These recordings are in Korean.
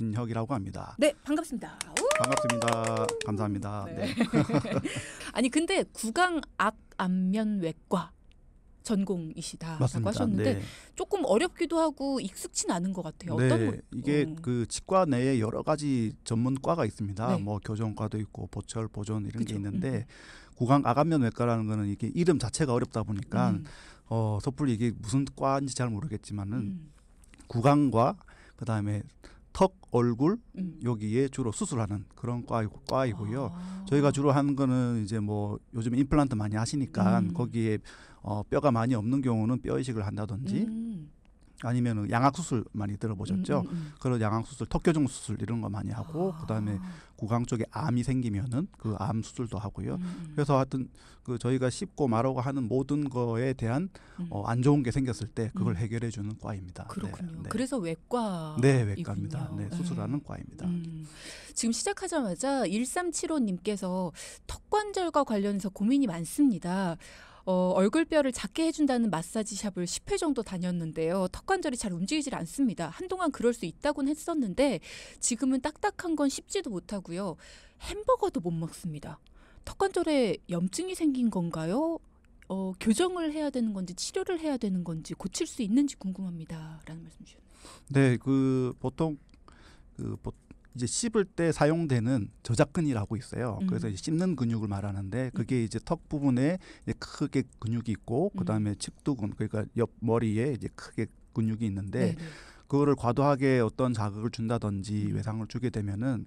박진혁이라고 합니다. 네, 반갑습니다. 반갑습니다. 감사합니다. 네. 네. 아니 근데 구강악안면외과 전공이시다라고 맞습니다. 하셨는데 네. 조금 어렵기도 하고 익숙진 않은 것 같아요. 어떤 네, 이게 그 치과 내에 여러 가지 전문과가 있습니다. 네. 뭐 교정과도 있고 보철, 보존 이런 그죠. 게 있는데 구강악안면외과라는 거는 이게 이름 자체가 어렵다 보니까 섣불리 이게 무슨 과인지 잘 모르겠지만은 구강과 그다음에 턱, 얼굴 여기에 주로 수술하는 그런 과이고요. 저희가 주로 하는 거는 이제 뭐 요즘 임플란트 많이 하시니까 거기에 뼈가 많이 없는 경우는 뼈 이식을 한다든지 아니면 양악수술 많이 들어보셨죠? 그런 양악수술, 턱교정 수술 이런 거 많이 하고 그다음에 구강 쪽에 암이 생기면은 그 암 수술도 하고요. 그래서 하여튼 그 저희가 씹고 마르고 하는 모든 거에 대한 안 좋은 게 생겼을 때 그걸 해결해 주는 과입니다. 그렇군요. 네, 네. 그래서 외과 네, 외과입니다. 네, 수술하는 과입니다. 지금 시작하자마자 1375님께서 턱관절과 관련해서 고민이 많습니다. 얼굴뼈를 작게 해준다는 마사지 샵을 10회 정도 다녔는데요. 턱관절이 잘 움직이질 않습니다. 한동안 그럴 수 있다고는 했었는데 지금은 딱딱한 건 씹지도 못하고요. 햄버거도 못 먹습니다. 턱관절에 염증이 생긴 건가요? 교정을 해야 되는 건지 치료를 해야 되는 건지 고칠 수 있는지 궁금합니다. 라는 말씀 주셨네요. 네, 보통 이제 씹을 때 사용되는 저작근이라고 있어요. 그래서 이제 씹는 근육을 말하는데 그게 이제 턱 부분에 이제 크게 근육이 있고 그다음에 측두근 그러니까 옆 머리에 이제 크게 근육이 있는데 그거를 과도하게 어떤 자극을 준다든지 외상을 주게 되면은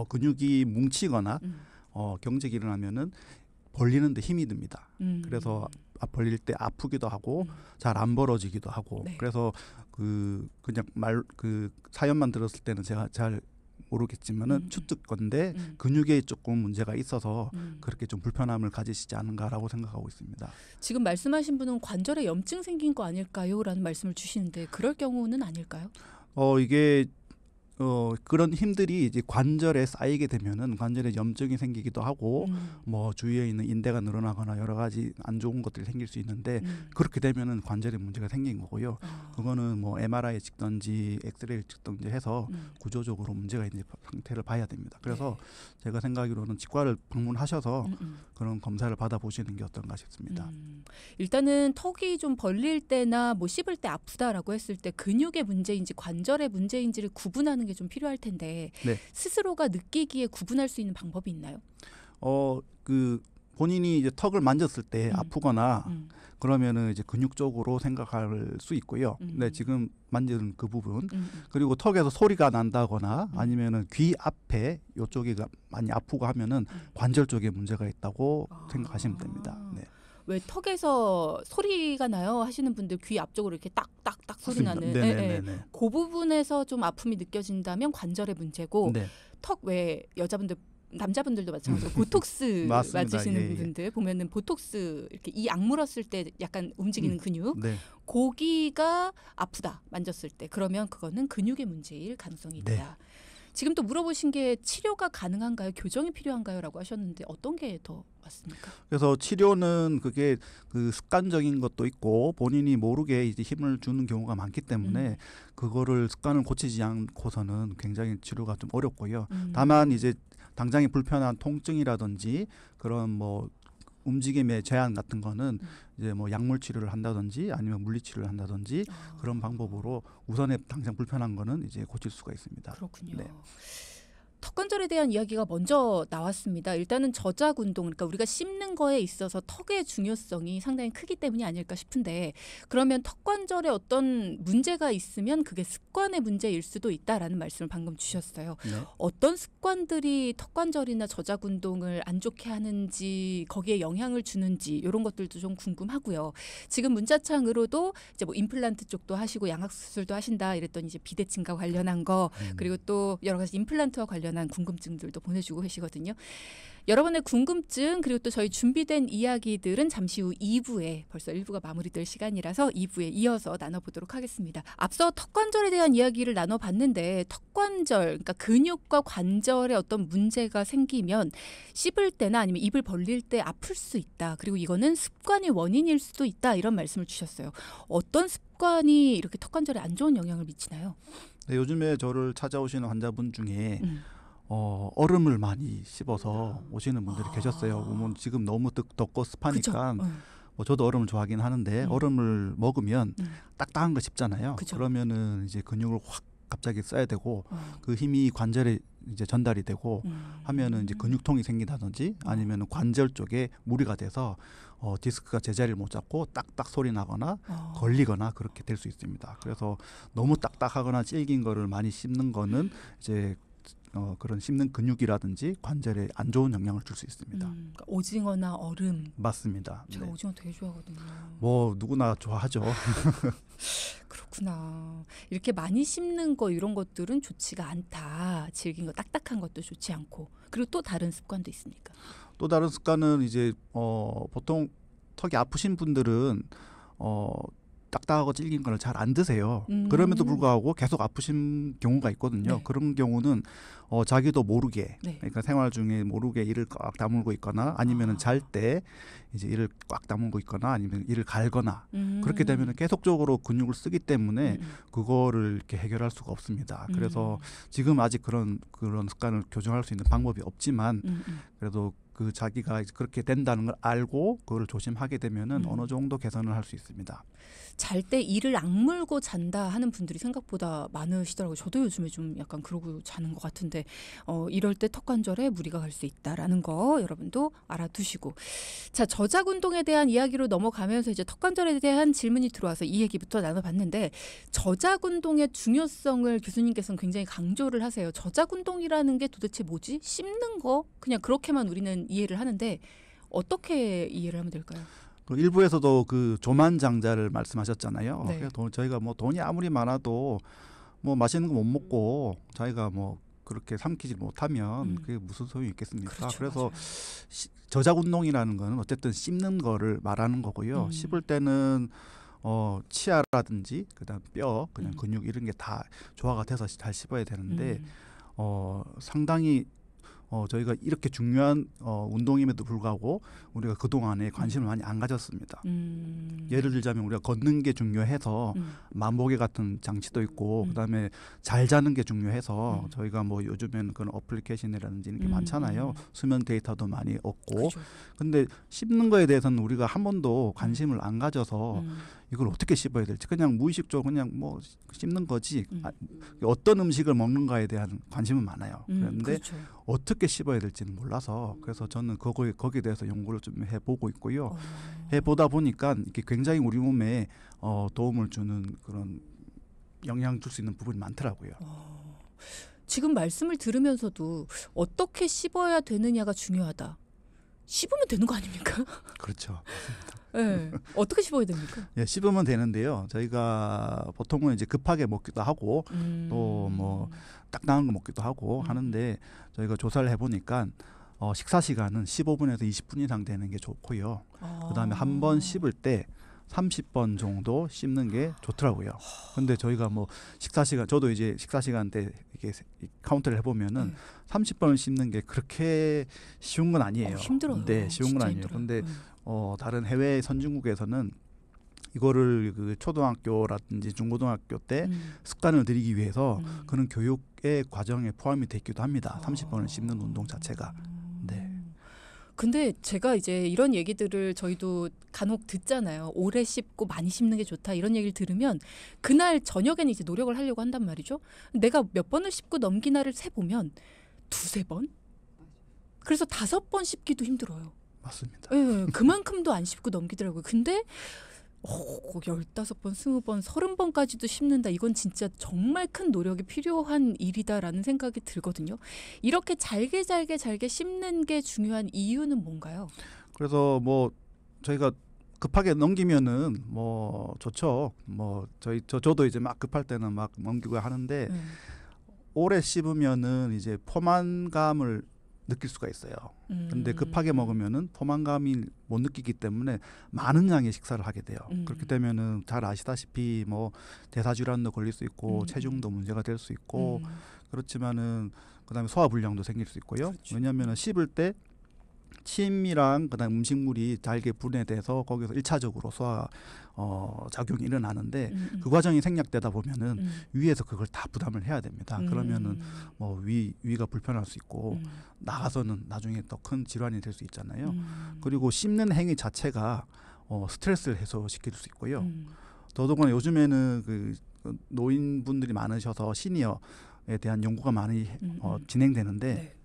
근육이 뭉치거나 경직이 일어나면은 벌리는데 힘이 듭니다. 그래서 벌릴 때 아프기도 하고 잘 안 벌어지기도 하고 그래서 그냥 사연만 들었을 때는 제가 잘 모르겠지만은 추측건데 근육에 조금 문제가 있어서 그렇게 좀 불편함을 가지시지 않은가라고 생각하고 있습니다. 지금 말씀하신 분은 관절에 염증 생긴 거 아닐까요? 라는 말씀을 주시는데 그럴 경우는 아닐까요? 이게 그런 힘들이 이제 관절에 쌓이게 되면은 관절에 염증이 생기기도 하고 뭐 주위에 있는 인대가 늘어나거나 여러 가지 안 좋은 것들이 생길 수 있는데 그렇게 되면은 관절에 문제가 생긴 거고요. 그거는 뭐 MRI 찍든지 엑스레이를 찍든지 해서 구조적으로 문제가 있는 상태를 봐야 됩니다. 그래서 제가 생각하기로는 치과를 방문하셔서 그런 검사를 받아보시는 게 어떤가 싶습니다. 일단은 턱이 좀 벌릴 때나 뭐 씹을 때 아프다라고 했을 때 근육의 문제인지 관절의 문제인지를 구분하는 게 좀 필요할 텐데 스스로가 느끼기에 구분할 수 있는 방법이 있나요? 본인이 이제 턱을 만졌을 때 아프거나 그러면은 이제 근육 쪽으로 생각할 수 있고요. 근데 지금 만지는 그 부분 그리고 턱에서 소리가 난다거나 아니면은 귀 앞에 요쪽이 많이 아프고 하면은 관절 쪽에 문제가 있다고 생각하시면 됩니다. 네. 왜 턱에서 소리가 나요 하시는 분들 귀 앞쪽으로 이렇게 딱딱딱 소리 나는 그 부분에서 좀 아픔이 느껴진다면 관절의 문제고 턱 외 남자분들도 마찬가지로 보톡스 맞으시는 분들 보면은 보톡스 이렇게 이 악물었을 때 약간 움직이는 근육 고기가 아프다 만졌을 때 그러면 그거는 근육의 문제일 가능성이 있다. 지금 또 물어보신 게 치료가 가능한가요? 교정이 필요한가요? 라고 하셨는데 어떤 게 더 맞습니까? 그래서 치료는 그게 습관적인 것도 있고 본인이 모르게 이제 힘을 주는 경우가 많기 때문에 그거를 습관을 고치지 않고서는 굉장히 치료가 좀 어렵고요. 다만 이제 당장에 불편한 통증이라든지 그런 뭐 움직임의 제한 같은 거는 이제 뭐 약물 치료를 한다든지 아니면 물리 치료를 한다든지 그런 방법으로 우선에 당장 불편한 거는 이제 고칠 수가 있습니다. 그렇군요. 턱관절에 대한 이야기가 먼저 나왔습니다. 일단은 저작 운동, 그러니까 우리가 씹는 거에 있어서 턱의 중요성이 상당히 크기 때문이 아닐까 싶은데 그러면 턱관절에 어떤 문제가 있으면 그게 습관의 문제일 수도 있다라는 말씀을 방금 주셨어요. 어떤 습관들이 턱관절이나 저작 운동을 안 좋게 하는지 거기에 영향을 주는지 이런 것들도 좀 궁금하고요. 지금 문자창으로도 이제 뭐 임플란트 쪽도 하시고 양악수술도 하신다 이랬더니 이제 비대칭과 관련한 거 그리고 또 여러 가지 임플란트와 관련한 궁금증들도 보내주고 계시거든요. 여러분의 궁금증 그리고 또 저희 준비된 이야기들은 잠시 후 2부에 벌써 1부가 마무리될 시간이라서 2부에 이어서 나눠보도록 하겠습니다. 앞서 턱관절에 대한 이야기를 나눠봤는데 턱관절 그러니까 근육과 관절에 어떤 문제가 생기면 씹을 때나 아니면 입을 벌릴 때 아플 수 있다. 그리고 이거는 습관이 원인일 수도 있다. 이런 말씀을 주셨어요. 어떤 습관이 이렇게 턱관절에 안 좋은 영향을 미치나요? 네, 요즘에 저를 찾아오시는 환자분 중에 얼음을 많이 씹어서 오시는 분들이 계셨어요. 뭐 지금 너무 덥고 습하니까 뭐 저도 얼음을 좋아하긴 하는데 얼음을 먹으면 딱딱한 거 씹잖아요. 그쵸. 그러면은 이제 근육을 확 갑자기 써야 되고 그 힘이 관절에 이제 전달이 되고 하면은 이제 근육통이 생기다든지 아니면은 관절 쪽에 무리가 돼서 디스크가 제자리를 못 잡고 딱딱 소리 나거나 걸리거나 그렇게 될 수 있습니다. 그래서 너무 딱딱하거나 질긴 거를 많이 씹는 거는 이제 그런 씹는 근육이라든지 관절에 안 좋은 영향을 줄 수 있습니다. 그러니까 오징어나 얼음. 맞습니다. 제가 네. 오징어 되게 좋아하거든요. 뭐 누구나 좋아하죠. 그렇구나. 이렇게 많이 씹는 거 이런 것들은 좋지가 않다. 질긴 거 딱딱한 것도 좋지 않고. 그리고 또 다른 습관도 있습니까? 또 다른 습관은 이제 보통 턱이 아프신 분들은 딱딱하고 질긴 걸 잘 안 드세요. 그럼에도 불구하고 계속 아프신 경우가 있거든요. 네. 그런 경우는 자기도 모르게 네. 그러니까 생활 중에 모르게 이를 꽉 다물고 있거나 아니면은 잘 때 이제 이를 꽉 다물고 있거나 아니면 이를 갈거나 그렇게 되면 계속적으로 근육을 쓰기 때문에 그거를 이렇게 해결할 수가 없습니다. 그래서 지금 아직 그런 습관을 교정할 수 있는 방법이 없지만 그래도 그 자기가 그렇게 된다는 걸 알고 그걸 조심하게 되면은 어느 정도 개선을 할 수 있습니다. 잘 때 이를 악물고 잔다 하는 분들이 생각보다 많으시더라고요. 저도 요즘에 좀 약간 그러고 자는 것 같은데 이럴 때 턱관절에 무리가 갈 수 있다라는 거 여러분도 알아두시고. 자, 저작 운동에 대한 이야기로 넘어가면서 이제 턱관절에 대한 질문이 들어와서 이 얘기부터 나눠봤는데 저작 운동의 중요성을 교수님께서는 굉장히 강조를 하세요. 저작 운동이라는 게 도대체 뭐지? 씹는 거? 그냥 그렇게만 우리는 이해를 하는데 어떻게 이해를 하면 될까요? 일부에서도 그 조만장자를 말씀하셨잖아요. 네. 그래서 저희가 뭐 돈이 아무리 많아도 뭐 맛있는 거 못 먹고 자기가 뭐 그렇게 삼키지 못하면 그게 무슨 소용이 있겠습니까? 그렇죠, 그래서 맞아요. 저작 운동이라는 거는 어쨌든 씹는 거를 말하는 거고요. 씹을 때는 치아라든지 그다음 뼈, 그냥 근육 이런 게 다 조화가 돼서 잘 씹어야 되는데 상당히 저희가 이렇게 중요한 운동임에도 불구하고 우리가 그동안에 관심을 많이 안 가졌습니다. 예를 들자면 우리가 걷는 게 중요해서 만보계 같은 장치도 있고 그다음에 잘 자는 게 중요해서 저희가 뭐 요즘에는 그런 어플리케이션이라든지 이런 게 많잖아요. 수면 데이터도 많이 얻고. 그렇죠. 근데 씹는 거에 대해서는 우리가 한 번도 관심을 안 가져서 이걸 어떻게 씹어야 될지 그냥 무의식적으로 그냥 뭐 씹는 거지 어떤 음식을 먹는가에 대한 관심은 많아요. 그런데 그렇죠. 어떻게 씹어야 될지는 몰라서 그래서 저는 거기에 대해서 연구를 좀 해보고 있고요. 해보다 보니까 이게 굉장히 우리 몸에 도움을 주는 그런 영향 줄 수 있는 부분이 많더라고요. 지금 말씀을 들으면서도 어떻게 씹어야 되느냐가 중요하다. 씹으면 되는 거 아닙니까? 그렇죠. 네. 어떻게 씹어야 됩니까? 예, 씹으면 되는데요. 저희가 보통은 이제 급하게 먹기도 하고 또 뭐 딱딱한 거 먹기도 하고 하는데 저희가 조사를 해보니까 식사 시간은 15분에서 20분 이상 되는 게 좋고요. 그다음에 한 번 씹을 때 30번 정도 씹는 게 좋더라고요. 근데 저희가 뭐 식사 시간 저도 이제 식사 시간 때 이게 카운트를 해보면은 30번을 씹는 게 그렇게 쉬운 건 아니에요. 힘들어요. 네, 쉬운 건 아니에요. 힘들어요. 근데 다른 해외 선진국에서는 이거를 그 초등학교라든지 중고등학교 때 습관을 들이기 위해서 그런 교육의 과정에 포함이 되기도 합니다. 30번을 씹는 운동 자체가. 네. 근데 제가 이제 이런 얘기들을 저희도 간혹 듣잖아요. 오래 씹고 많이 씹는 게 좋다 이런 얘기를 들으면 그날 저녁에는 이제 노력을 하려고 한단 말이죠. 내가 몇 번을 씹고 넘긴 날을 세보면 2-3번? 그래서 5번 씹기도 힘들어요. 맞습니다. 네, 그만큼도 안 씹고 넘기더라고요. 근데 15번, 20번, 30번까지도 씹는다. 이건 진짜 정말 큰 노력이 필요한 일이다라는 생각이 들거든요. 이렇게 잘게 씹는 게 중요한 이유는 뭔가요? 그래서 뭐 저희가 급하게 넘기면은 뭐 좋죠. 뭐 저도 이제 막 급할 때는 막 넘기고 하는데 오래 씹으면은 이제 포만감을 느낄 수가 있어요. 근데 급하게 먹으면은 포만감이 못 느끼기 때문에 많은 양의 식사를 하게 돼요. 그렇게 되면은 잘 아시다시피 뭐 대사질환도 걸릴 수 있고 체중도 문제가 될 수 있고 그렇지만은 그다음에 소화불량도 생길 수 있고요. 그렇죠. 왜냐하면 씹을 때 침이랑 그다음 음식물이 잘게 분해돼서 거기서 1차적으로 소화 작용이 일어나는데 그 과정이 생략되다 보면은 위에서 그걸 다 부담을 해야 됩니다. 그러면은 뭐 위가 불편할 수 있고 나가서는 나중에 더 큰 질환이 될 수 있잖아요. 그리고 씹는 행위 자체가 스트레스를 해소시킬 수 있고요. 더더군다나 요즘에는 그 노인분들이 많으셔서 시니어에 대한 연구가 많이 진행되는데 네.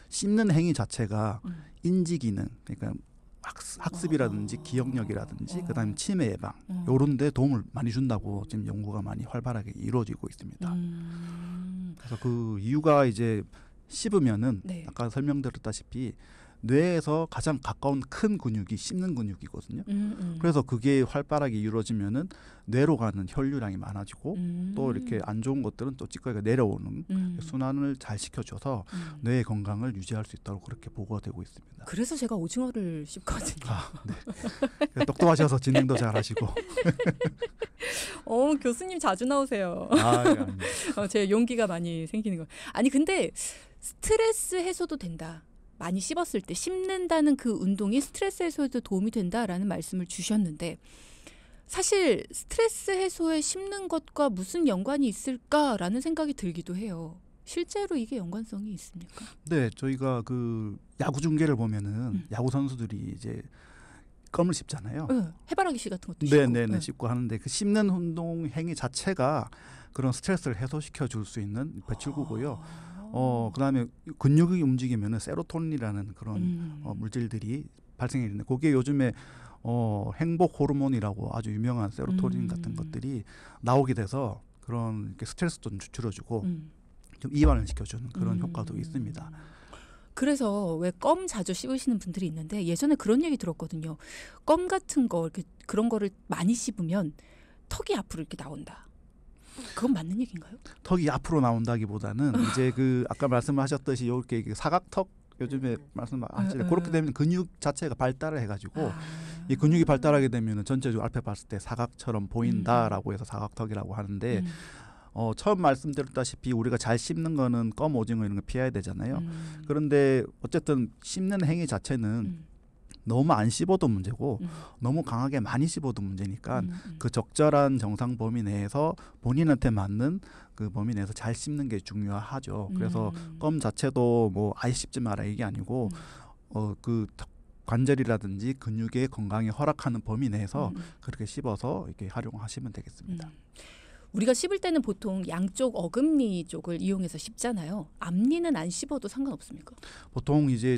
씹는 행위 자체가 인지 기능, 그러니까 학습이라든지 기억력이라든지 그다음에 치매 예방 요런 데 도움을 많이 준다고 지금 연구가 많이 활발하게 이루어지고 있습니다. 그래서 그 이유가 이제 씹으면은 네. 아까 설명드렸다시피 뇌에서 가장 가까운 큰 근육이 씹는 근육이거든요. 그래서 그게 활발하게 이루어지면은 뇌로 가는 혈류량이 많아지고 또 이렇게 안 좋은 것들은 또 찌꺼기가 내려오는 순환을 잘 시켜줘서 뇌의 건강을 유지할 수 있다고 그렇게 보고가 되고 있습니다. 그래서 제가 오징어를 씹거든요. 네. 똑똑하셔서 진행도 잘하시고. 교수님 자주 나오세요. 예, 제 용기가 많이 생기는 거. 아니 근데 스트레스 해소도 된다. 많이 씹었을 때 씹는다는 그 운동이 스트레스 해소에도 도움이 된다라는 말씀을 주셨는데 사실 스트레스 해소에 씹는 것과 무슨 연관이 있을까라는 생각이 들기도 해요. 실제로 이게 연관성이 있습니까? 네, 저희가 그 야구 중계를 보면은 야구 선수들이 이제 껌을 씹잖아요. 해바라기 씨 같은 것도 씹고. 네, 씹고 하는데 그 씹는 운동 행위 자체가 그런 스트레스를 해소시켜 줄 수 있는 배출구고요. 그다음에 근육이 움직이면은 세로토닌이라는 그런 물질들이 발생해 있는데 그게 요즘에 행복 호르몬이라고 아주 유명한 세로토닌 같은 것들이 나오게 돼서 그런 이렇게 스트레스 좀 줄여주고 좀 이완을 시켜주는 그런 효과도 있습니다. 그래서 왜 껌 자주 씹으시는 분들이 있는데 예전에 그런 얘기 들었거든요. 껌 같은 거 이렇게 그런 거를 많이 씹으면 턱이 앞으로 이렇게 나온다. 그건 맞는 얘기인가요? 턱이 앞으로 나온다기보다는 이제 그 아까 말씀하셨듯이 이렇게 사각턱 요즘에 말씀하시죠. 그렇게 되면 근육 자체가 발달을 해가지고 이 근육이 발달하게 되면 전체적으로 앞에 봤을 때 사각처럼 보인다라고 해서 사각턱이라고 하는데 처음 말씀드렸다시피 우리가 잘 씹는 거는 껌, 오징어 이런 거 피해야 되잖아요. 그런데 어쨌든 씹는 행위 자체는 너무 안 씹어도 문제고 너무 강하게 많이 씹어도 문제니까 그 적절한 정상 범위 내에서 본인한테 맞는 그 범위 내에서 잘 씹는 게 중요하죠. 그래서 껌 자체도 뭐 아예 씹지 마라 이게 아니고 그 관절이라든지 근육의 건강에 허락하는 범위 내에서 그렇게 씹어서 이렇게 활용하시면 되겠습니다. 우리가 씹을 때는 보통 양쪽 어금니 쪽을 이용해서 씹잖아요. 앞니는 안 씹어도 상관없습니까? 보통 이제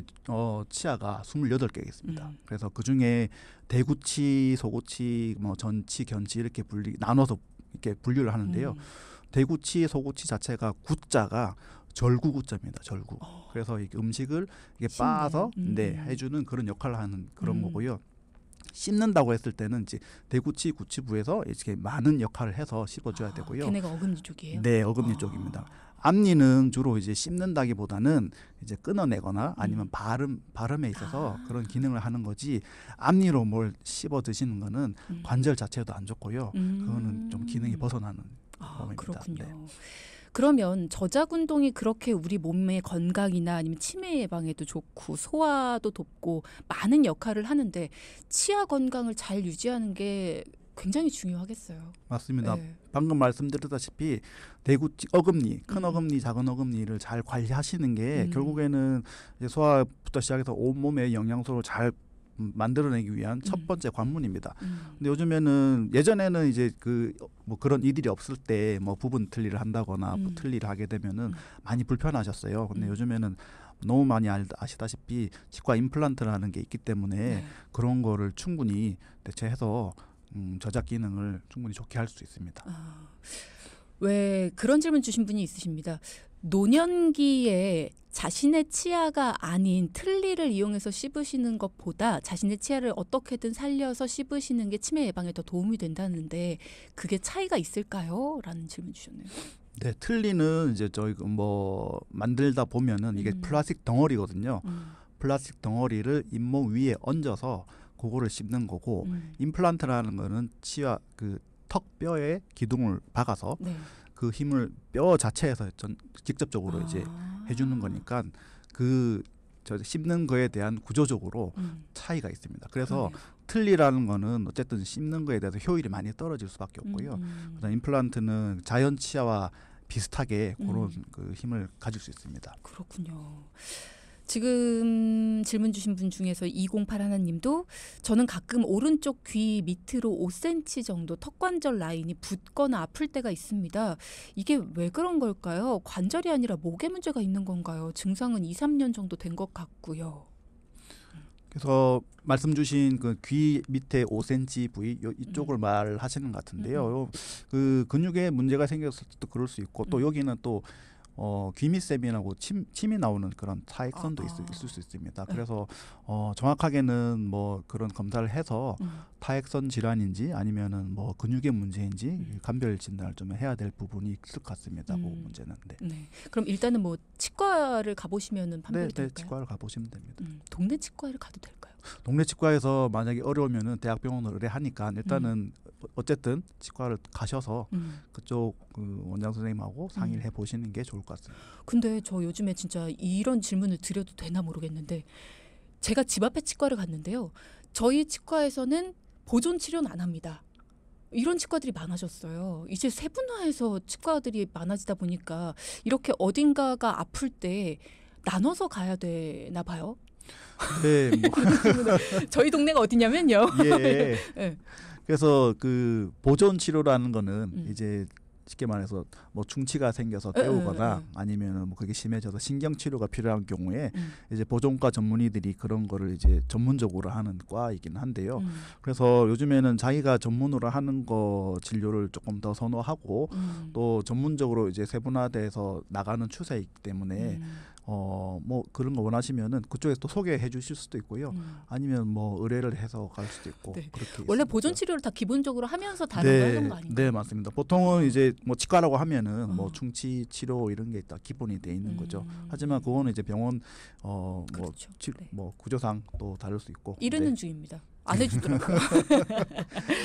치아가 28개가 있습니다. 그래서 그중에 대구치, 소구치, 뭐 전치, 견치 이렇게 나눠서 이렇게 분류를 하는데요. 대구치, 소구치 자체가 구자가 절구구자입니다. 절구. 그래서 이렇게 음식을 이렇게 빻아서 해주는 그런 역할을 하는 그런 거고요. 씹는다고 했을 때는 이제 대구치, 구치부에서 이렇게 많은 역할을 해서 씹어줘야 되고요. 걔네가 어금니 쪽이에요? 네, 어금니 쪽입니다. 앞니는 주로 이제 씹는다기보다는 이제 끊어내거나 아니면 발음에 있어서 그런 기능을 하는 거지 앞니로 뭘 씹어 드시는 거는 관절 자체도 안 좋고요. 그거는 좀 기능이 벗어나는 범위입니다. 그렇군요. 네. 그러면 저작 운동이 그렇게 우리 몸의 건강이나 아니면 치매 예방에도 좋고 소화도 돕고 많은 역할을 하는데 치아 건강을 잘 유지하는 게 굉장히 중요하겠어요. 맞습니다. 네. 방금 말씀드렸다시피 대구치 어금니, 큰 어금니, 작은 어금니를 잘 관리하시는 게 결국에는 이제 소화부터 시작해서 온몸의 영양소를 잘 만들어내기 위한 첫 번째 관문입니다. 근데 요즘에는 예전에는 이제 뭐 그런 일들이 없을 때 뭐 부분 틀니를 한다거나 뭐 틀니를 하게 되면은 많이 불편하셨어요. 근데 요즘에는 너무 많이 아시다시피 치과 임플란트라는 게 있기 때문에 그런 거를 충분히 대체해서 저작 기능을 충분히 좋게 할 수 있습니다. 왜 그런 질문 주신 분이 있으십니다. 노년기에 자신의 치아가 아닌 틀니를 이용해서 씹으시는 것보다 자신의 치아를 어떻게든 살려서 씹으시는 게 치매 예방에 더 도움이 된다는데 그게 차이가 있을까요? 라는 질문 주셨네요. 네, 틀니는 이제 저희 뭐 만들다 보면은 이게 플라스틱 덩어리거든요. 플라스틱 덩어리를 잇몸 위에 얹어서 그거를 씹는 거고 임플란트라는 거는 치아 그 턱뼈에 기둥을 박아서 그 힘을 뼈 자체에서 직접적으로 이제 해주는 거니까 그 저 씹는 거에 대한 구조적으로 차이가 있습니다. 그래서 그러네요. 틀니라는 거는 어쨌든 씹는 거에 대해서 효율이 많이 떨어질 수밖에 없고요. 그다음 임플란트는 자연 치아와 비슷하게 그런 그 힘을 가질 수 있습니다. 그렇군요. 지금 질문 주신 분 중에서 2081님도 저는 가끔 오른쪽 귀 밑으로 5cm 정도 턱관절 라인이 붓거나 아플 때가 있습니다. 이게 왜 그런 걸까요? 관절이 아니라 목에 문제가 있는 건가요? 증상은 2, 3년 정도 된 것 같고요. 그래서 말씀 주신 그 귀 밑에 5cm 부위 이쪽을 말하시는 것 같은데요. 그 근육에 문제가 생겼을 때도 그럴 수 있고 또 여기는 또 귀밑샘이라고 침이 나오는 그런 타액선도 있을 수 있습니다. 그래서 정확하게는 뭐 그런 검사를 해서 타액선 질환인지 아니면은 뭐 근육의 문제인지 감별 진단을 좀 해야 될 부분이 있을 것 같습니다. 그 문제는. 네. 네. 그럼 일단은 뭐 치과를 가보시면은 판별이 될까요? 네, 치과를 가보시면 됩니다. 동네 치과를 가도 될까요? 동네 치과에서 만약에 어려우면은 대학병원을 의뢰하니까 일단은 어쨌든 치과를 가셔서 그쪽 그 원장 선생님하고 상의를 해보시는 게 좋을 것 같습니다. 근데 저 요즘에 진짜 이런 질문을 드려도 되나 모르겠는데 제가 집 앞에 치과를 갔는데요. 저희 치과에서는 보존 치료는 안 합니다. 이런 치과들이 많아졌어요. 이제 세분화해서 치과들이 많아지다 보니까 이렇게 어딘가가 아플 때 나눠서 가야 되나 봐요. 네, 뭐. 저희 동네가 어디냐면요. 예. 네. 그래서 그 보존 치료라는 거는 이제 쉽게 말해서 뭐 충치가 생겨서 때우거나 아니면은 뭐 그게 심해져서 신경 치료가 필요한 경우에 이제 보존과 전문의들이 그런 거를 이제 전문적으로 하는 과이긴 한데요. 그래서 요즘에는 자기가 전문으로 하는 거 진료를 조금 더 선호하고 또 전문적으로 이제 세분화돼서 나가는 추세이기 때문에 뭐 그런 거 원하시면은 그쪽에서 또 소개해 주실 수도 있고요. 아니면 뭐 의뢰를 해서 갈 수도 있고. 네. 그렇게 원래 있습니다. 보존 치료를 다 기본적으로 하면서 다른 걸 하는 거 아닌가요? 네, 맞습니다. 보통은 이제 뭐 치과라고 하면은 뭐 충치 치료 이런 게 다 기본이 돼 있는 거죠. 하지만 그거는 이제 병원 그렇죠. 뭐 구조상 또 다를 수 있고. 이르는 네. 주입니다. 안 해주더라고요.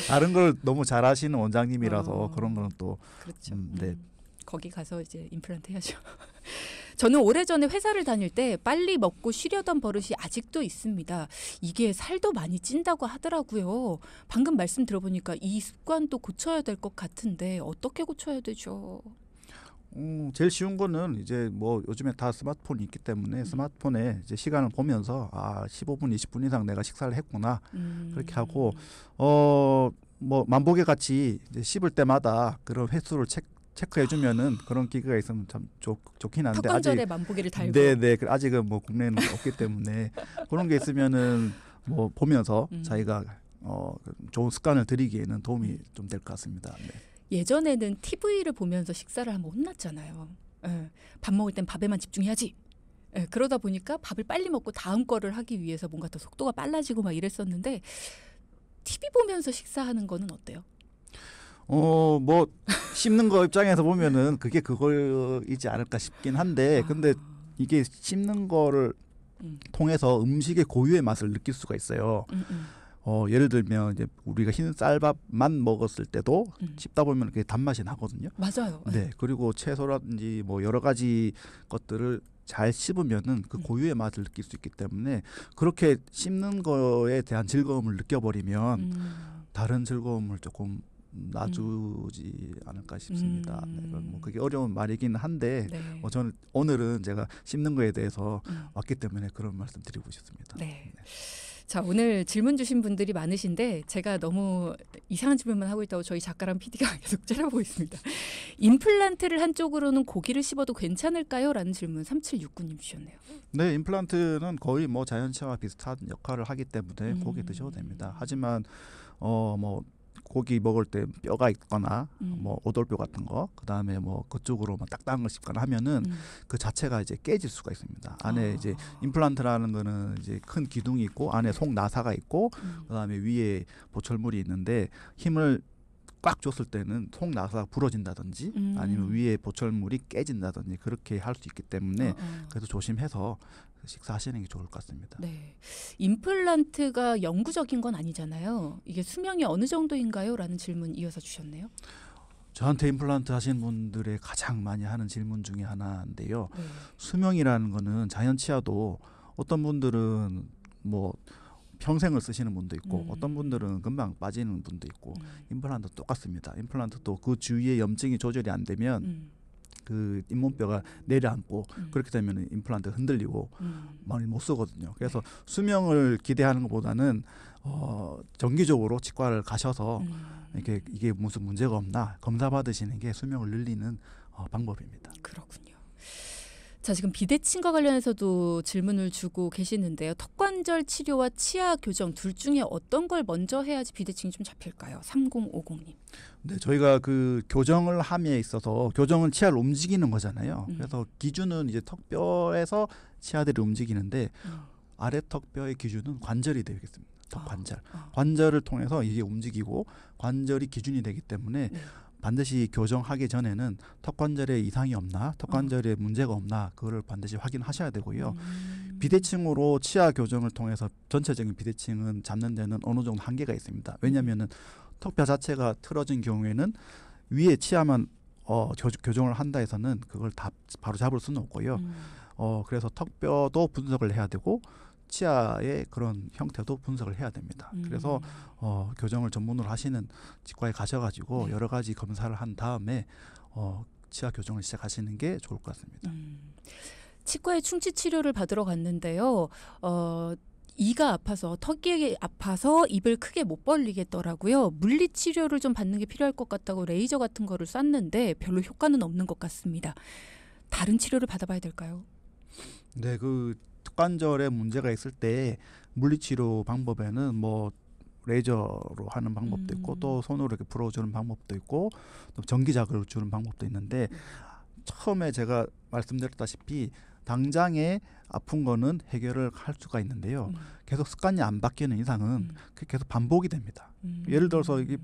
다른 걸 너무 잘하시는 원장님이라서 그런 거는 또 그렇죠. 네. 거기 가서 이제 임플란트 해야죠. 저는 오래전에 회사를 다닐 때 빨리 먹고 쉬려던 버릇이 아직도 있습니다. 이게 살도 많이 찐다고 하더라고요. 방금 말씀 들어보니까 이 습관도 고쳐야 될 것 같은데 어떻게 고쳐야 되죠? 제일 쉬운 거는 이제 뭐 요즘에 다 스마트폰이 있기 때문에 스마트폰에 이제 시간을 보면서 15분, 20분 이상 내가 식사를 했구나 그렇게 하고 뭐 만보계 같이 이제 씹을 때마다 그런 횟수를 체크해주면은 그런 기계가 있으면 참 좋긴 한데 턱관절에 아직 만보계를 달고. 네, 아직은 뭐 국내에는 없기 때문에 그런 게 있으면은 뭐 보면서 자기가 좋은 습관을 들이기에는 도움이 좀 될 것 같습니다. 네. 예전에는 TV를 보면서 식사를 하면 혼났잖아요. 밥 먹을 땐 밥에만 집중해야지. 그러다 보니까 밥을 빨리 먹고 다음 거를 하기 위해서 뭔가 더 속도가 빨라지고 막 이랬었는데 TV 보면서 식사하는 거는 어때요? 뭐 씹는 거 입장에서 보면은 그게 그거이지 않을까 싶긴 한데 근데 이게 씹는 거를 통해서 음식의 고유의 맛을 느낄 수가 있어요. 예를 들면 이제 우리가 흰 쌀밥만 먹었을 때도 씹다 보면 그게 단맛이 나거든요. 맞아요. 네, 그리고 채소라든지 뭐 여러 가지 것들을 잘 씹으면은 그 고유의 맛을 느낄 수 있기 때문에 그렇게 씹는 거에 대한 즐거움을 느껴버리면 다른 즐거움을 조금 놔주지 않을까 싶습니다. 네, 뭐 그게 어려운 말이긴 한데 네. 저는 오늘은 제가 씹는 거에 대해서 왔기 때문에 그런 말씀 드리고 싶습니다. 네. 자, 오늘 질문 주신 분들이 많으신데 제가 너무 이상한 질문만 하고 있다고 저희 작가랑 PD가 계속 째려보고 있습니다. 임플란트를 한쪽으로는 고기를 씹어도 괜찮을까요? 라는 질문 3769님 주셨네요. 네, 임플란트는 거의 뭐 자연치아와 비슷한 역할을 하기 때문에 고기 드셔도 됩니다. 하지만 뭐 고기 먹을 때 뼈가 있거나 뭐 오돌뼈 같은 거, 그다음에 뭐 그쪽으로 뭐 딱딱한 걸 씹거나 하면은 그 자체가 이제 깨질 수가 있습니다. 안에 이제 임플란트라는 거는 이제 큰 기둥이 있고 안에 속 나사가 있고 그다음에 위에 보철물이 있는데 힘을 꽉 줬을 때는 속 나사가 부러진다든지 아니면 위에 보철물이 깨진다든지 그렇게 할 수 있기 때문에 그래서 조심해서 식사하시는 게 좋을 것 같습니다. 네, 임플란트가 영구적인 건 아니잖아요. 이게 수명이 어느 정도인가요? 라는 질문 이어서 주셨네요. 저한테 임플란트 하신 분들의 가장 많이 하는 질문 중에 하나인데요. 네. 수명이라는 거는 자연치아도 어떤 분들은 뭐 평생을 쓰시는 분도 있고 어떤 분들은 금방 빠지는 분도 있고 임플란트 똑같습니다. 임플란트도 그 주위에 염증이 조절이 안 되면 그 잇몸뼈가 내려앉고 그렇게 되면 임플란트 흔들리고 많이 못 쓰거든요. 그래서 수명을 기대하는 것보다는 정기적으로 치과를 가셔서 이게 무슨 문제가 없나 검사 받으시는 게 수명을 늘리는 방법입니다. 그렇군요. 자, 지금 비대칭과 관련해서도 질문을 주고 계시는데요. 턱관절 치료와 치아 교정 둘 중에 어떤 걸 먼저 해야지 비대칭이 좀 잡힐까요? 3050님. 네, 저희가 그 교정을 함에 있어서 교정은 치아를 움직이는 거잖아요. 그래서 기준은 이제 턱뼈에서 치아들이 움직이는데 아래 턱뼈의 기준은 관절이 되겠습니다. 턱관절. 관절을 통해서 이게 움직이고 관절이 기준이 되기 때문에 반드시 교정하기 전에는 턱관절에 이상이 없나, 턱관절에 문제가 없나 그거를 반드시 확인하셔야 되고요. 비대칭으로 치아 교정을 통해서 전체적인 비대칭은 잡는 데는 어느 정도 한계가 있습니다. 왜냐하면은 턱뼈 자체가 틀어진 경우에는 위에 치아만 교정을 한다 해서는 그걸 다 바로 잡을 수는 없고요. 그래서 턱뼈도 분석을 해야 되고 치아의 그런 형태도 분석을 해야 됩니다. 그래서 교정을 전문으로 하시는 치과에 가셔가지고 여러 가지 검사를 한 다음에 치아 교정을 시작하시는 게 좋을 것 같습니다. 치과에 충치 치료를 받으러 갔는데요. 이가 아파서 턱이 아파서 입을 크게 못 벌리겠더라고요. 물리 치료를 좀 받는 게 필요할 것 같다고 레이저 같은 거를 쐈는데 별로 효과는 없는 것 같습니다. 다른 치료를 받아봐야 될까요? 네, 그 턱관절에 문제가 있을 때 물리치료 방법에는 뭐 레이저로 하는 방법도 있고 또 손으로 이렇게 풀어주는 방법도 있고 또 전기자극을 주는 방법도 있는데 처음에 제가 말씀드렸다시피 당장에 아픈 거는 해결을 할 수가 있는데요. 계속 습관이 안 바뀌는 이상은 그게 계속 반복이 됩니다. 예를 들어서 이게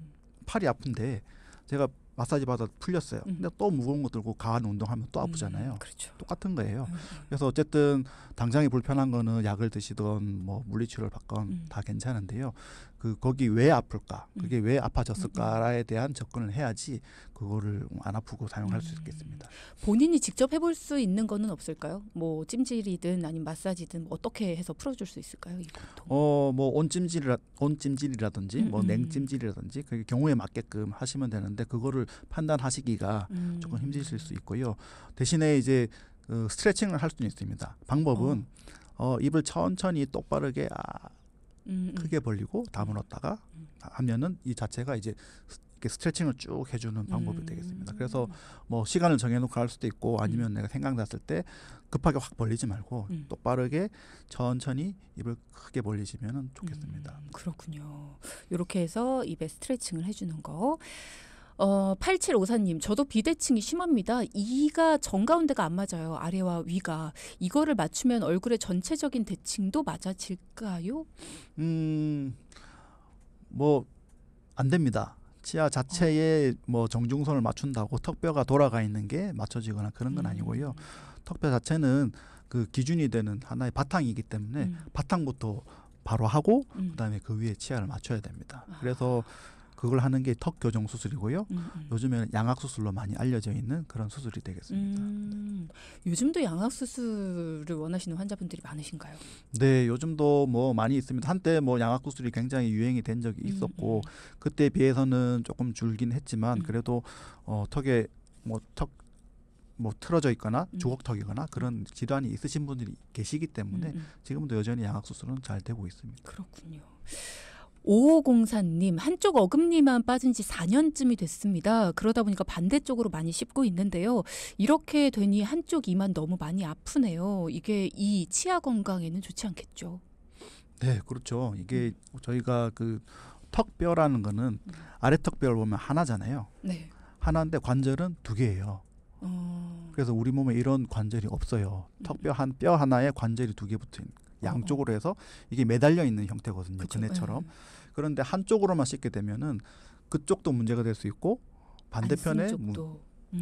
팔이 아픈데 제가 마사지 받아 풀렸어요. 근데 또 무거운 거 들고 과한 운동하면 또 아프잖아요. 그렇죠. 똑같은 거예요. 그래서 어쨌든 당장에 불편한 거는 약을 드시던 뭐 물리치료를 받건 다 괜찮은데요. 거기 왜 아플까? 그게 왜 아파졌을까에 대한 접근을 해야지 그거를 안 아프고 사용할 수 있겠습니다. 본인이 직접 해볼 수 있는 거는 없을까요? 뭐 찜질이든 아니면 마사지든 뭐 어떻게 해서 풀어줄 수 있을까요? 이 고통. 뭐 온찜질이라든지 뭐 냉찜질이라든지 그 경우에 맞게끔 하시면 되는데 그거를 판단하시기가 조금 힘드실 수 있고요. 대신에 이제 스트레칭을 할 수는 있습니다. 방법은 입을 천천히 똑바르게 크게 벌리고 다물었다가 하면은 이 자체가 이제 이렇게 스트레칭을 쭉 해주는 방법이 되겠습니다. 그래서 뭐 시간을 정해놓고 할 수도 있고 아니면 내가 생각났을 때 급하게 확 벌리지 말고 똑바르게 천천히 입을 크게 벌리시면 좋겠습니다. 그렇군요. 이렇게 해서 입에 스트레칭을 해주는 거. 8754님, 저도 비대칭이 심합니다. 이가 정가운데가 안 맞아요. 아래와 위가. 이거를 맞추면 얼굴의 전체적인 대칭도 맞아질까요? 뭐 안 됩니다. 치아 자체에 뭐 정중선을 맞춘다고 턱뼈가 돌아가 있는 게 맞춰지거나 그런 건 아니고요. 턱뼈 자체는 그 기준이 되는 하나의 바탕이기 때문에 바탕부터 바로 하고 그다음에 그 위에 치아를 맞춰야 됩니다. 그래서 그걸 하는 게 턱 교정 수술이고요. 요즘에는 양악 수술로 많이 알려져 있는 그런 수술이 되겠습니다. 요즘도 양악 수술을 원하시는 환자분들이 많으신가요? 네, 요즘도 뭐 많이 있습니다. 한때 뭐 양악 수술이 굉장히 유행이 된 적이 있었고 그때에 비해서는 조금 줄긴 했지만 그래도 턱에 뭐 틀어져 있거나 주걱턱이거나 그런 질환이 있으신 분들이 계시기 때문에 지금도 여전히 양악 수술은 잘 되고 있습니다. 그렇군요. 5504님, 한쪽 어금니만 빠진 지 4년쯤이 됐습니다. 그러다 보니까 반대쪽으로 많이 씹고 있는데요. 이렇게 되니 한쪽 이만 너무 많이 아프네요. 이게 이 치아 건강에는 좋지 않겠죠? 네, 그렇죠. 이게 저희가 그 턱뼈라는 거는 아래 턱뼈를 보면 하나잖아요. 네. 하나인데 관절은 두 개예요. 그래서 우리 몸에 이런 관절이 없어요. 턱뼈 뼈 하나에 관절이 두 개 붙어 있는 양쪽으로 해서 이게 매달려 있는 형태거든요. 그쵸, 그네처럼. 그런데 한쪽으로만 씻게 되면은 그쪽도 문제가 될 수 있고 반대편에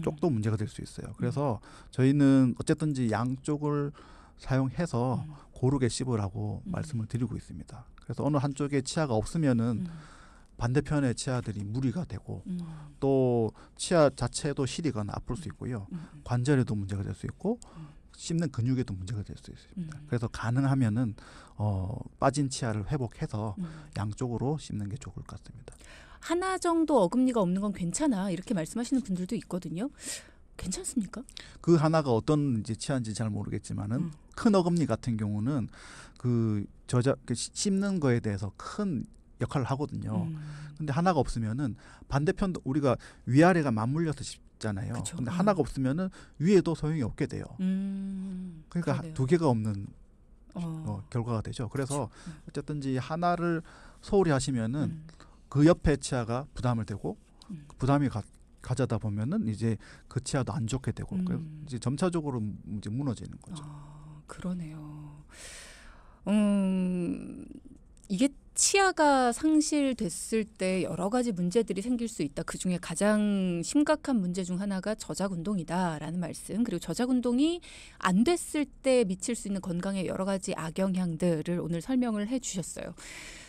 쪽도 문제가 될 수 있어요. 그래서 저희는 어쨌든지 양쪽을 사용해서 고르게 씹으라고 말씀을 드리고 있습니다. 그래서 어느 한쪽에 치아가 없으면은 반대편의 치아들이 무리가 되고 또 치아 자체도 시리거나 아플 수 있고요. 관절에도 문제가 될 수 있고 씹는 근육에도 문제가 될 수 있습니다. 그래서 가능하면은 빠진 치아를 회복해서 양쪽으로 씹는 게 좋을 것 같습니다. 하나 정도 어금니가 없는 건 괜찮아 이렇게 말씀하시는 분들도 있거든요. 괜찮습니까? 그 하나가 어떤 이제 치아인지 잘 모르겠지만은 큰 어금니 같은 경우는 그 씹는 거에 대해서 큰 역할을 하거든요. 근데 하나가 없으면은 반대편도 우리가 위아래가 맞물려서 씹잖아요. 그쵸. 근데 하나가 없으면은 위에도 소용이 없게 돼요. 그러니까 그러네요. 두 개가 없는 결과가 되죠. 그래서 어쨌든지 하나를 소홀히 하시면은 그 옆에 치아가 부담을 되고 부담이 가져다 보면은 이제 그 치아도 안 좋게 되고 그래서 이제 점차적으로 이제 무너지는 거죠. 그러네요. 이게 치아가 상실됐을 때 여러 가지 문제들이 생길 수 있다. 그중에 가장 심각한 문제 중 하나가 저작운동이다라는 말씀. 그리고 저작운동이 안 됐을 때 미칠 수 있는 건강에 여러 가지 악영향들을 오늘 설명을 해주셨어요.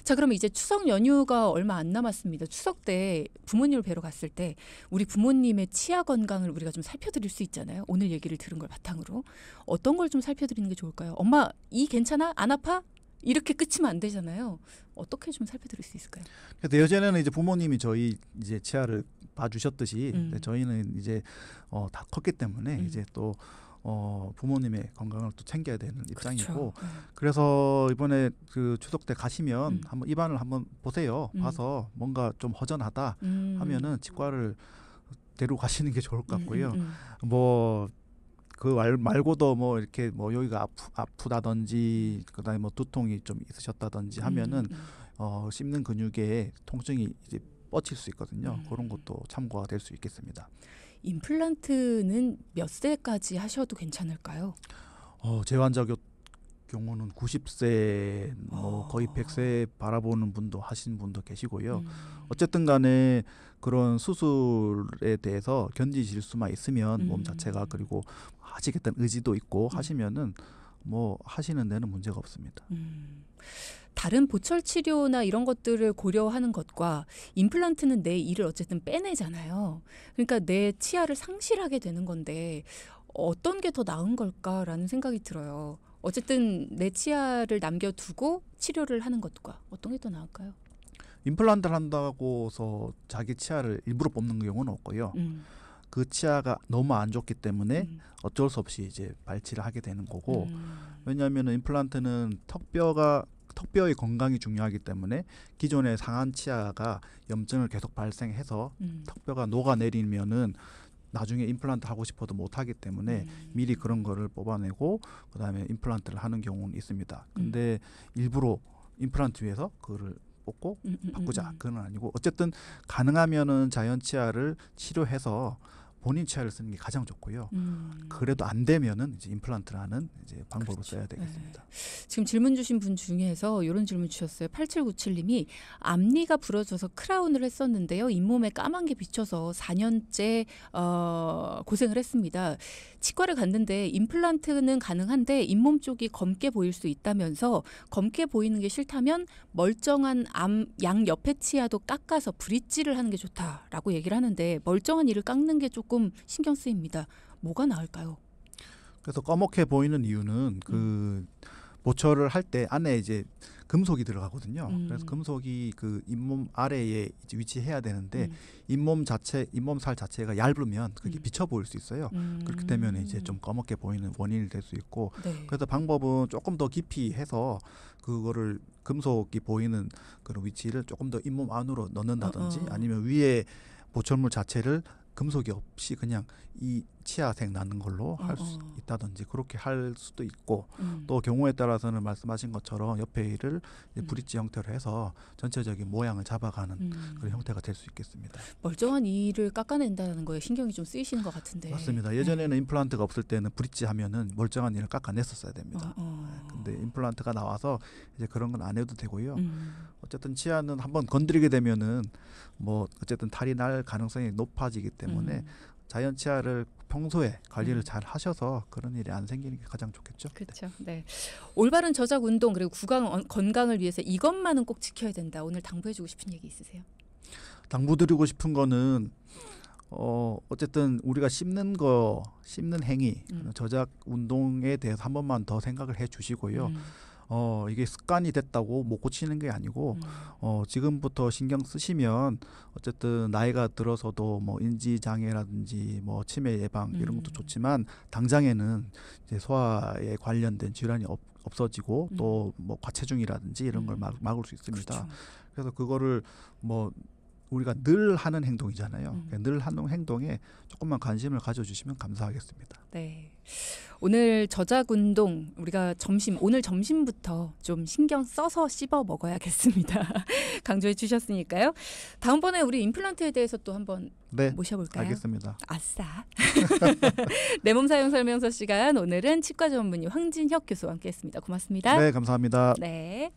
자, 그러면 이제 추석 연휴가 얼마 안 남았습니다. 추석 때 부모님을 뵈러 갔을 때 우리 부모님의 치아 건강을 우리가 좀 살펴드릴 수 있잖아요. 오늘 얘기를 들은 걸 바탕으로. 어떤 걸 좀 살펴드리는 게 좋을까요? 엄마, 이 괜찮아? 안 아파? 이렇게 끝이면 안 되잖아요. 어떻게 좀 살펴드릴 수 있을까요? 그래서 예전에는 이제 부모님이 저희 이제 치아를 봐주셨듯이 저희는 이제 다 컸기 때문에 이제 또 부모님의 건강을 또 챙겨야 되는 입장이고 그렇죠. 그래서 이번에 그 추석 때 가시면 한번 입안을 한번 보세요. 봐서 뭔가 좀 허전하다 하면은 치과를 데리고 가시는 게 좋을 것 같고요. 뭐 그 말고도 뭐 이렇게 뭐 여기가 아프다든지 그다음에 뭐 두통이 좀 있으셨다든지 하면은 씹는 근육에 통증이 이제 뻗칠 수 있거든요. 그런 것도 참고가 될 수 있겠습니다. 임플란트는 몇 세까지 하셔도 괜찮을까요? 제 환자 경우는 90세 뭐 거의 100세 바라보는 분도 하신 분도 계시고요. 어쨌든 간에 그런 수술에 대해서 견디실 수만 있으면 몸 자체가 그리고 하시겠다는 의지도 있고 하시면은 뭐 하시는 데는 문제가 없습니다. 다른 보철 치료나 이런 것들을 고려하는 것과 임플란트는 내 이를 어쨌든 빼내잖아요. 그러니까 내 치아를 상실하게 되는 건데 어떤 게 더 나은 걸까라는 생각이 들어요. 어쨌든 내 치아를 남겨두고 치료를 하는 것과 어떤 게 더 나을까요? 임플란트를 한다고서 자기 치아를 일부러 뽑는 경우는 없고요. 그 치아가 너무 안 좋기 때문에 어쩔 수 없이 이제 발치를 하게 되는 거고 왜냐하면 임플란트는 턱뼈의 건강이 중요하기 때문에 기존의 상한 치아가 염증을 계속 발생해서 턱뼈가 녹아내리면은 나중에 임플란트 하고 싶어도 못하기 때문에 미리 그런 거를 뽑아내고 그다음에 임플란트를 하는 경우는 있습니다. 근데 일부러 임플란트 위해서 그거를 뽑고 바꾸자 그건 아니고 어쨌든 가능하면은 자연 치아를 치료해서 본인 치아를 쓰는 게 가장 좋고요. 그래도 안 되면은 이제 임플란트라는 이제 방법을 그렇죠. 써야 되겠습니다. 네. 지금 질문 주신 분 중에서 이런 질문 주셨어요. 8797님이 앞니가 부러져서 크라운을 했었는데요. 잇몸에 까만 게 비쳐서 4년째 고생을 했습니다. 치과를 갔는데 임플란트는 가능한데 잇몸 쪽이 검게 보일 수 있다면서 검게 보이는 게 싫다면 멀쩡한 양 옆에 치아도 깎아서 브릿지를 하는 게 좋다라고 얘기를 하는데 멀쩡한 이를 깎는 게 조금 신경 쓰입니다. 뭐가 나을까요? 그래서 검게 보이는 이유는 그 보철을 할 때 안에 이제 금속이 들어가거든요. 그래서 금속이 그 잇몸 아래에 이제 위치해야 되는데 잇몸살 자체가 얇으면 그게 비쳐 보일 수 있어요. 그렇기 때문에 이제 좀 검게 보이는 원인이 될 수 있고 그래서 방법은 조금 더 깊이 해서 그거를 금속이 보이는 그런 위치를 조금 더 잇몸 안으로 넣는다든지 아니면 위에 보철물 자체를 금속이 없이 그냥 이 치아색 나는 걸로 할 수 있다든지 그렇게 할 수도 있고 또 경우에 따라서는 말씀하신 것처럼 옆에 이를 브릿지 형태로 해서 전체적인 모양을 잡아가는 그런 형태가 될 수 있겠습니다. 멀쩡한 이를 깎아낸다는 거에 신경이 좀 쓰이시는 것 같은데. 맞습니다. 예전에는 임플란트가 없을 때는 브릿지 하면은 멀쩡한 이를 깎아냈었어야 됩니다. 근데 임플란트가 나와서 이제 그런 건 안 해도 되고요. 어쨌든 치아는 한번 건드리게 되면은 뭐 어쨌든 탈이 날 가능성이 높아지기 때문에 자연 치아를 평소에 관리를 잘 하셔서 그런 일이 안 생기는 게 가장 좋겠죠. 그렇죠. 네. 올바른 저작 운동 그리고 구강 건강을 위해서 이것만은 꼭 지켜야 된다. 오늘 당부해주고 싶은 얘기 있으세요? 당부드리고 싶은 거는 어쨌든 우리가 씹는 행위, 저작 운동에 대해서 한 번만 더 생각을 해 주시고요. 이게 습관이 됐다고 못 고치는 게 아니고 지금부터 신경 쓰시면 어쨌든 나이가 들어서도 뭐 인지 장애라든지 뭐 치매 예방 이런 것도 좋지만 당장에는 이제 소화에 관련된 질환이 없어지고 또 뭐 과체중이라든지 이런 걸 막을 수 있습니다. 그렇죠. 그래서 그거를 뭐 우리가 늘 하는 행동이잖아요. 늘 하는 행동에 조금만 관심을 가져주시면 감사하겠습니다. 네. 오늘 저작 운동 우리가 오늘 점심부터 좀 신경 써서 씹어 먹어야겠습니다. 강조해 주셨으니까요. 다음번에 우리 임플란트에 대해서 또 한번 네, 모셔볼까요? 알겠습니다. 아싸. 내 몸 사용 설명서 시간 오늘은 치과 전문의 황진혁 교수와 함께했습니다. 고맙습니다. 네, 감사합니다. 네.